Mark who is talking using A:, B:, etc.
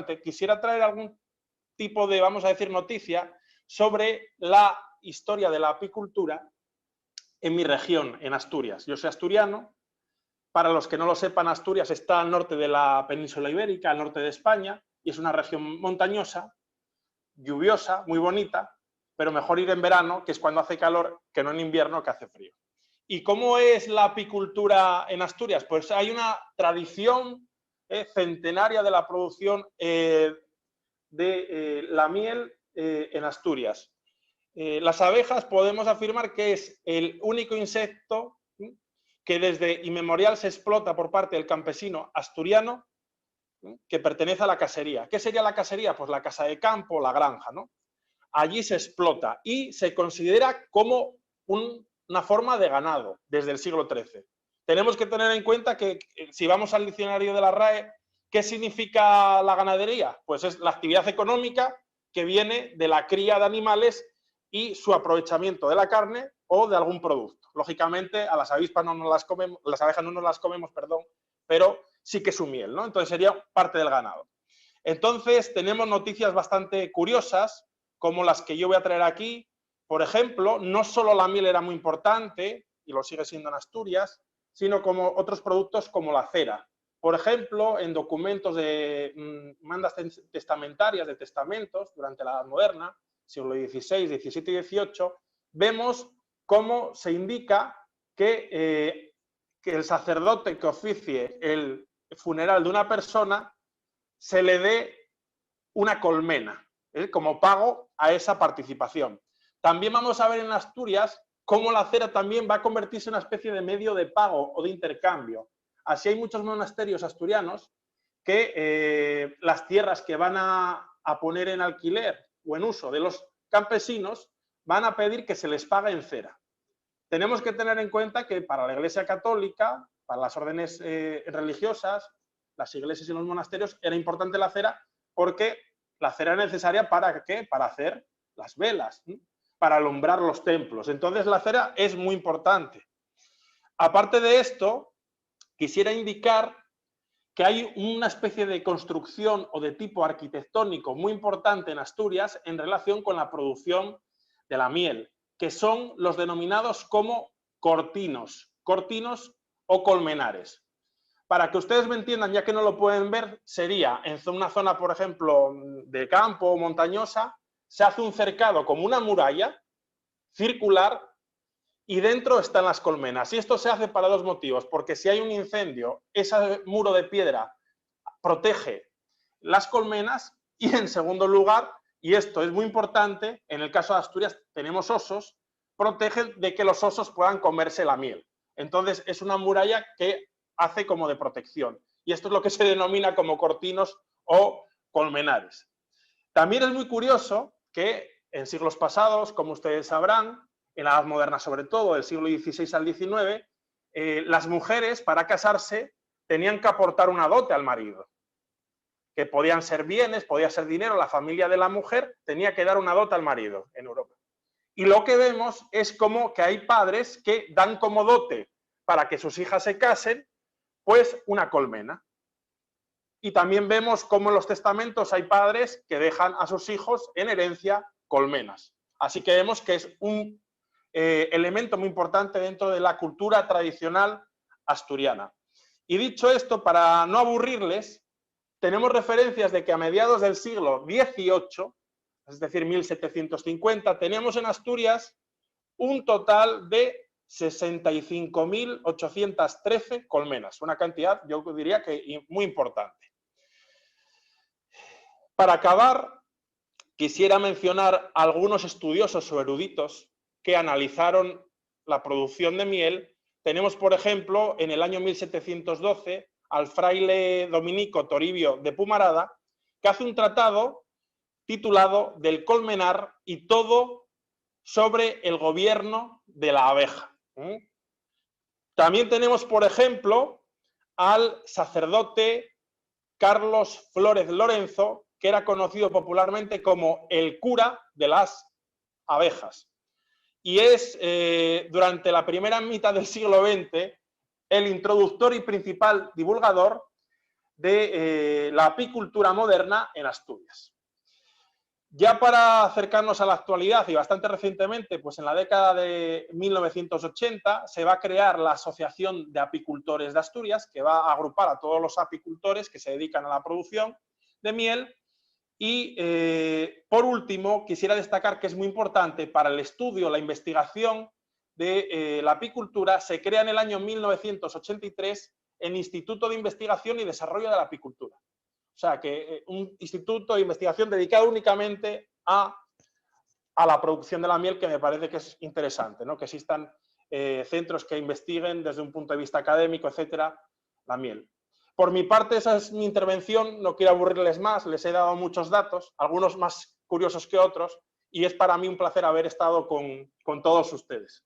A: importante, quisiera traer algún tipo de, vamos a decir, noticia sobre la historia de la apicultura en mi región, en Asturias. Yo soy asturiano. Para los que no lo sepan, Asturias está al norte de la península ibérica, al norte de España, y es una región montañosa, lluviosa, muy bonita, pero mejor ir en verano, que es cuando hace calor, que no en invierno, que hace frío. ¿Y cómo es la apicultura en Asturias? Pues hay una tradición centenaria de la producción de la miel en Asturias. Las abejas podemos afirmar que es el único insecto que desde inmemorial se explota por parte del campesino asturiano que pertenece a la casería. ¿Qué sería la casería? Pues la casa de campo, la granja, ¿no? Allí se explota y se considera como una forma de ganado desde el siglo XIII. Tenemos que tener en cuenta que si vamos al diccionario de la RAE, ¿qué significa la ganadería? Pues es la actividad económica que viene de la cría de animales y su aprovechamiento de la carne o de algún producto. Lógicamente, a las avispas no nos las comemos, las abejas no nos las comemos, perdón, pero sí que su miel, ¿no? Entonces sería parte del ganado. Entonces tenemos noticias bastante curiosas, como las que yo voy a traer aquí. Por ejemplo, no solo la miel era muy importante, y lo sigue siendo en Asturias, sino como otros productos como la cera. Por ejemplo, en documentos de mandas testamentarias, de testamentos, durante la Edad Moderna, siglo XVI, XVII y XVIII, vemos cómo se indica que el sacerdote que oficie el funeral de una persona se le dé una colmena, como pago a esa participación. También vamos a ver en Asturias cómo la cera también va a convertirse en una especie de medio de pago o de intercambio. Así hay muchos monasterios asturianos que las tierras que van a poner en alquiler o en uso de los campesinos van a pedir que se les pague en cera. Tenemos que tener en cuenta que para la Iglesia Católica, para las órdenes religiosas, las iglesias y los monasterios, era importante la cera porque la cera es necesaria ¿para qué? Para hacer las velas, ¿sí? Para alumbrar los templos. Entonces la cera es muy importante. Aparte de esto, quisiera indicar que hay una especie de construcción o de tipo arquitectónico muy importante en Asturias en relación con la producción de la miel, que son los denominados como cortinos o colmenares. Para que ustedes me entiendan, ya que no lo pueden ver, sería en una zona, por ejemplo, de campo o montañosa, se hace un cercado como una muralla circular y dentro están las colmenas. Y esto se hace para dos motivos, porque si hay un incendio, ese muro de piedra protege las colmenas y, en segundo lugar, y esto es muy importante, en el caso de Asturias tenemos osos, protege de que los osos puedan comerse la miel. Entonces es una muralla que hace como de protección. Y esto es lo que se denomina como cortinos o colmenares. También es muy curioso que en siglos pasados, como ustedes sabrán, en la Edad Moderna sobre todo, del siglo XVI al XIX, las mujeres para casarse tenían que aportar una dote al marido, que podían ser bienes, podía ser dinero, la familia de la mujer tenía que dar una dote al marido en Europa. Y lo que vemos es como que hay padres que dan como dote para que sus hijas se casen, pues una colmena. Y también vemos cómo en los testamentos hay padres que dejan a sus hijos en herencia colmenas. Así que vemos que es un elemento muy importante dentro de la cultura tradicional asturiana. Y dicho esto, para no aburrirles, tenemos referencias de que a mediados del siglo XVIII, es decir, 1750, teníamos en Asturias un total de 65.813 colmenas, una cantidad, yo diría que muy importante. Para acabar, quisiera mencionar a algunos estudiosos o eruditos que analizaron la producción de miel. Tenemos, por ejemplo, en el año 1712, al fraile dominico Toribio de Pumarada, que hace un tratado titulado Del colmenar y todo sobre el gobierno de la abeja. También tenemos, por ejemplo, al sacerdote Carlos Flórez Lorenzo, que era conocido popularmente como el cura de las abejas. Y es, durante la primera mitad del siglo XX, el introductor y principal divulgador de la apicultura moderna en Asturias. Ya para acercarnos a la actualidad y bastante recientemente, pues en la década de 1980 se va a crear la Asociación de Apicultores de Asturias, que va a agrupar a todos los apicultores que se dedican a la producción de miel. Y por último, quisiera destacar que es muy importante para el estudio, la investigación de la apicultura. Se crea en el año 1983 el Instituto de Investigación y Desarrollo de la Apicultura. O sea, que un instituto de investigación dedicado únicamente a la producción de la miel, que me parece que es interesante, ¿no? Que existan centros que investiguen desde un punto de vista académico, etcétera, la miel. Por mi parte, esa es mi intervención, no quiero aburrirles más, les he dado muchos datos, algunos más curiosos que otros, y es para mí un placer haber estado con todos ustedes.